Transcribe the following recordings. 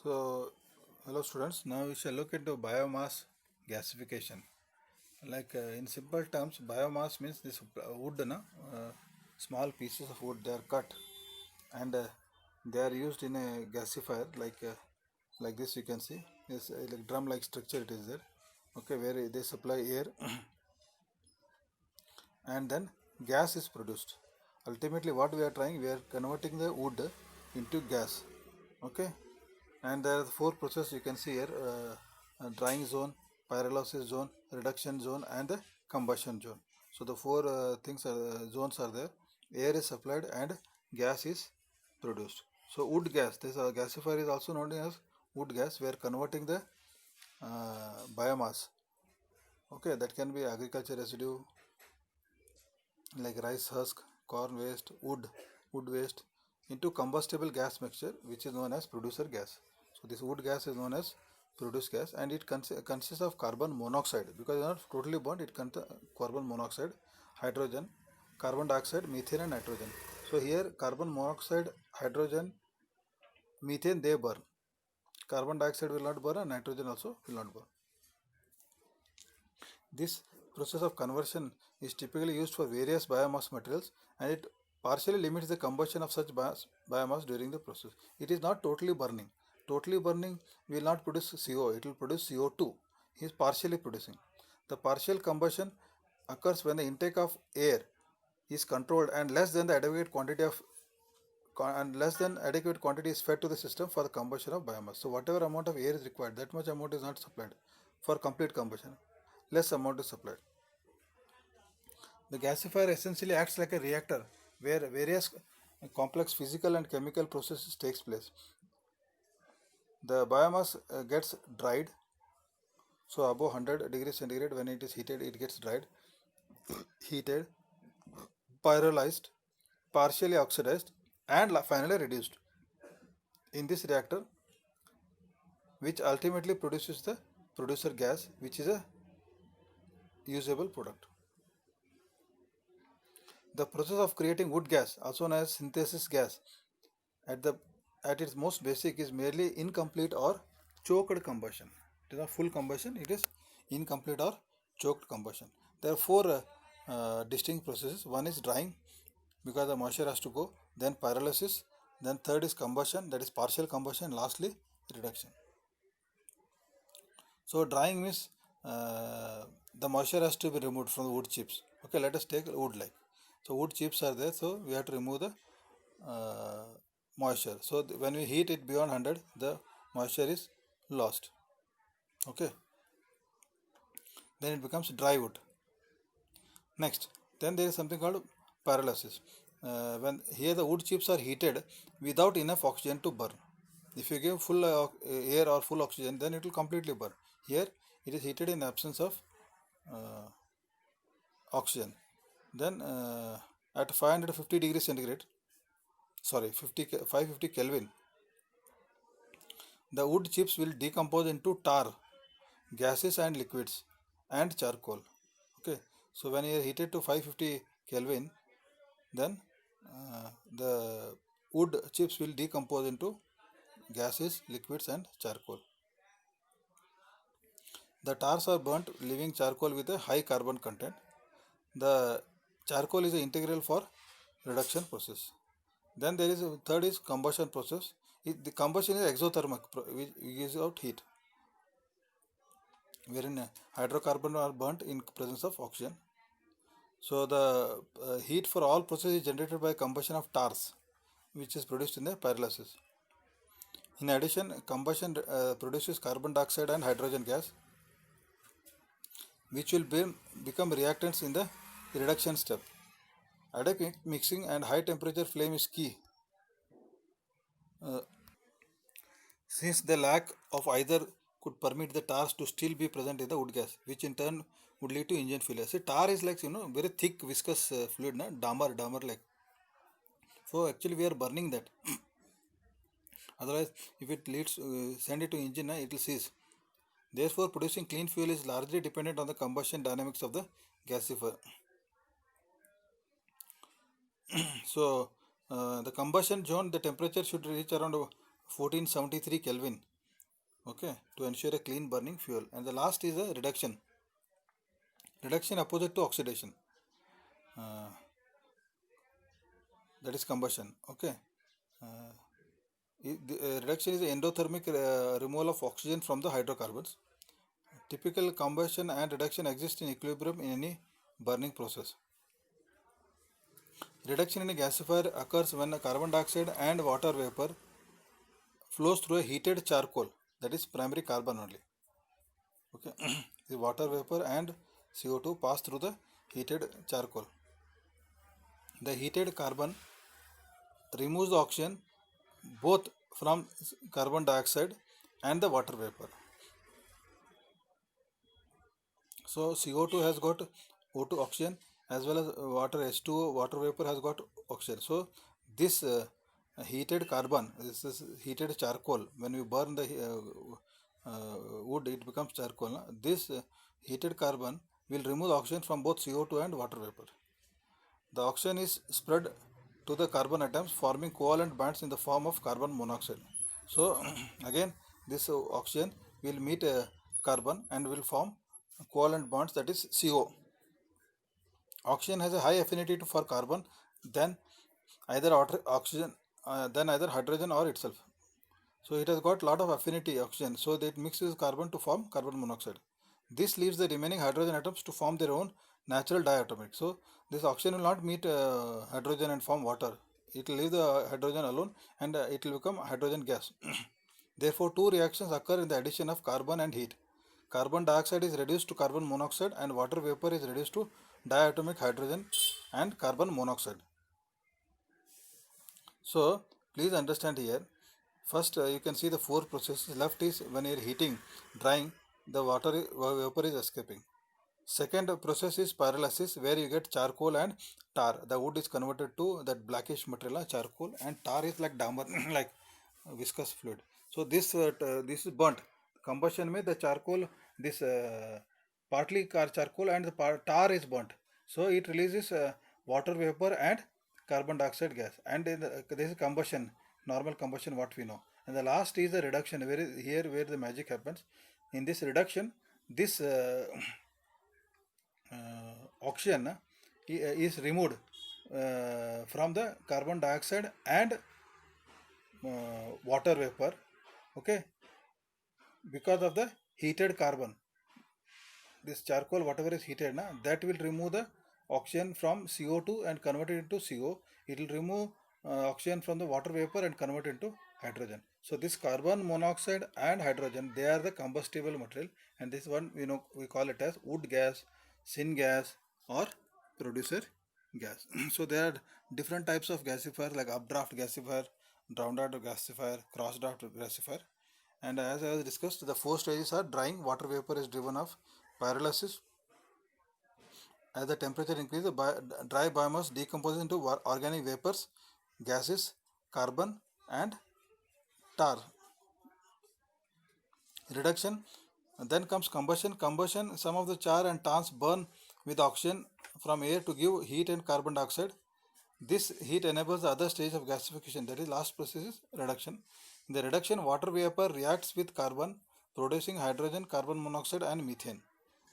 So, hello students. Now we shall look into biomass gasification. In simple terms, biomass means this wood, small pieces of wood they are cut and they are used in a gasifier like this. You can see this like drum-like structure it is there. Okay, where they supply air and then gas is produced. Ultimately, what we are trying, we are converting the wood into gas. Okay, and there are four processes you can see here: drying zone, pyrolysis zone, reduction zone, and the combustion zone. So the four zones are there. Air is supplied and gas is produced. So wood gas, this gasifier is also known as wood gas. We are converting the biomass. Okay, that can be agriculture residue like rice husk, corn waste, wood waste into combustible gas mixture, which is known as producer gas. So this wood gas is known as produced gas, and it consists of carbon monoxide because it's not totally burnt. It contains carbon monoxide, hydrogen, carbon dioxide, methane, and nitrogen. So here carbon monoxide, hydrogen, methane they burn. Carbon dioxide will not burn, and nitrogen also will not burn. This process of conversion is typically used for various biomass materials, and it partially limits the combustion of such biomass during the process. It is not totally burning. Totally burning will not produce CO, it will produce CO2. He is partially producing. The partial combustion occurs when the intake of air is controlled and less than adequate quantity is fed to the system for the combustion of biomass. So whatever amount of air is required, that much amount is not supplied for complete combustion. Less amount is supplied. The gasifier essentially acts like a reactor where various complex physical and chemical processes takes place. The biomass gets dried. So above 100 degrees centigrade, when it is heated, it gets dried, heated, pyrolyzed, partially oxidized, and finally reduced in this reactor, which ultimately produces the producer gas, which is a usable product. The process of creating wood gas, also known as synthesis gas, at its most basic is merely incomplete or choked combustion. It is not full combustion, it is incomplete or choked combustion. There are four distinct processes. One is drying, because the moisture has to go, then pyrolysis, then third is combustion, that is partial combustion, lastly reduction. So drying means the moisture has to be removed from the wood chips. Okay, let us take wood like. So wood chips are there, so we have to remove the moisture. So when we heat it beyond 100, the moisture is lost. Okay, then it becomes dry wood. Next, then there is something called pyrolysis. When here the wood chips are heated without enough oxygen to burn. If you give full air or full oxygen, then it will completely burn. Here it is heated in absence of oxygen. Then at 550 degrees centigrade, 550 Kelvin, the wood chips will decompose into tar, gases and liquids, and charcoal. Okay, so when you are heated to 550 Kelvin, then the wood chips will decompose into gases, liquids, and charcoal. The tars are burnt, leaving charcoal with a high carbon content. The charcoal is integral for reduction process. Then there is a third is combustion process. The combustion is exothermic, which gives out heat, wherein hydrocarbons are burnt in presence of oxygen. So the heat for all processes is generated by combustion of tars, which is produced in the pyrolysis. In addition, combustion produces carbon dioxide and hydrogen gas, which will become reactants in the reduction step. Adequate mixing and high temperature flame is key. Since the lack of either could permit the tars to still be present in the wood gas, which in turn would lead to engine failure. See, tar is like very thick viscous fluid, damer like. So actually we are burning that. Otherwise, if it leads send it to engine, it will cease. Therefore, producing clean fuel is largely dependent on the combustion dynamics of the gasifier. So the combustion zone, the temperature should reach around 1473 Kelvin okay, to ensure a clean burning fuel. And the last is a reduction. Reduction opposite to oxidation, uh, that is combustion. Okay, uh, the reduction is the endothermic removal of oxygen from the hydrocarbons. Typical combustion and reduction exist in equilibrium in any burning process. Reduction in a gasifier occurs when a carbon dioxide and water vapor flows through a heated charcoal, that is primary carbon only. Okay, the water vapor and CO2 pass through the heated charcoal. The heated carbon removes the oxygen both from carbon dioxide and the water vapor. So CO2 has got O2 oxygen as well as water H2O water vapor has got oxygen. So this heated carbon, this is heated charcoal. When we burn the wood, it becomes charcoal. Na? This heated carbon will remove oxygen from both CO2 and water vapor. The oxygen is spread to the carbon atoms, forming covalent bonds in the form of carbon monoxide. So again, this oxygen will meet carbon and will form covalent bonds, that is CO. Oxygen has a high affinity for carbon than either oxygen than either hydrogen or itself. So it has got lot of affinity oxygen, so that it mixes carbon to form carbon monoxide. This leaves the remaining hydrogen atoms to form their own natural diatomic. So this oxygen will not meet hydrogen and form water. It will leave the hydrogen alone and it will become hydrogen gas. Therefore, two reactions occur in the addition of carbon and heat. Carbon dioxide is reduced to carbon monoxide and water vapor is reduced to diatomic hydrogen and carbon monoxide. So please understand here. First, you can see the four processes. Left is when you are heating, drying, the vapor is escaping. Second process is pyrolysis, where you get charcoal and tar. The wood is converted to that blackish material, charcoal, and tar is like damper, like viscous fluid. So this is burnt. Combustion में the charcoal, this partly charcoal and the tar is burnt. So it releases water vapor and carbon dioxide gas. And this is combustion, normal combustion, what we know. And the last is the reduction, where the magic happens. In this reduction, this oxygen is removed from the carbon dioxide and water vapor, okay, because of the heated carbon. This charcoal, whatever is heated, that will remove the oxygen from CO2 and convert it into CO. It will remove oxygen from the water vapor and convert it into hydrogen. So this carbon monoxide and hydrogen, they are the combustible material, and this one we call it as wood gas, syngas, or producer gas. So there are different types of gasifier like updraft gasifier, down draft gasifier, cross draft gasifier. And as I was discussed, the four stages are drying, water vapor is driven off, pyrolysis. As the temperature increases, the dry biomass decomposes into organic vapors, gases, carbon, and tar. Reduction, then comes combustion. Combustion, some of the char and tans burn with oxygen from air to give heat and carbon dioxide. This heat enables the other stage of gasification, that is last process is reduction. In the reduction, water vapor reacts with carbon, producing hydrogen, carbon monoxide, and methane.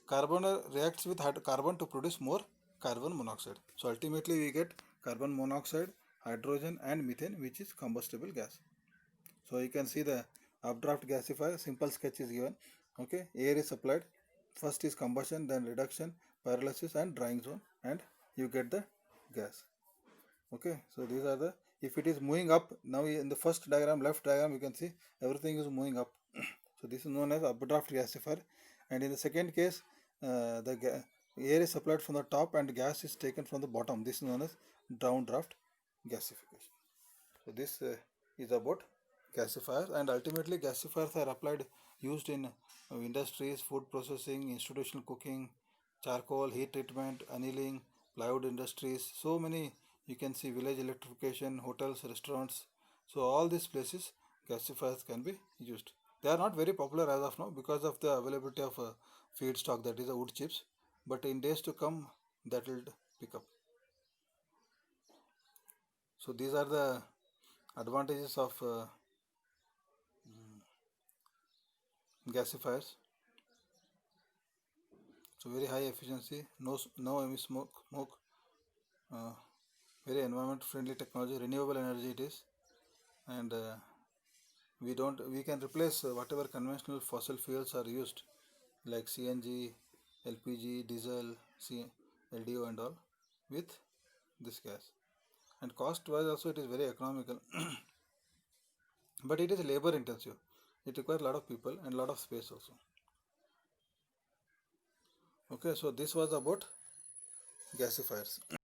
Carbon reacts with carbon to produce more carbon monoxide. So ultimately we get carbon monoxide, hydrogen, and methane, which is combustible gas. So you can see the updraft gasifier, simple sketch is given. Okay, air is supplied. First is combustion, then reduction, pyrolysis, and drying zone, and you get the gas. Okay, so these are the, if it is moving up, now in the first diagram, left diagram, you can see everything is moving up. So this is known as updraft gasifier. And in the second case, the air is supplied from the top and gas is taken from the bottom. This is known as downdraft gasification. So this is about gasifiers, and ultimately gasifiers are applied, used in industries, food processing, institutional cooking, charcoal, heat treatment, annealing, plywood industries. So many, you can see village electrification, hotels, restaurants. So all these places gasifiers can be used. They are not very popular as of now because of the availability of feedstock, that is the wood chips. But in days to come, that will pick up. So these are the advantages of gasifiers. So very high efficiency, no emission smoke, uh, very environment friendly technology, renewable energy it is, and we can replace whatever conventional fossil fuels are used like CNG, LPG, diesel, LDO and all with this gas. And cost wise also it is very economical, but it is labor intensive. It requires a lot of people and a lot of space also. Okay, so this was about gasifiers.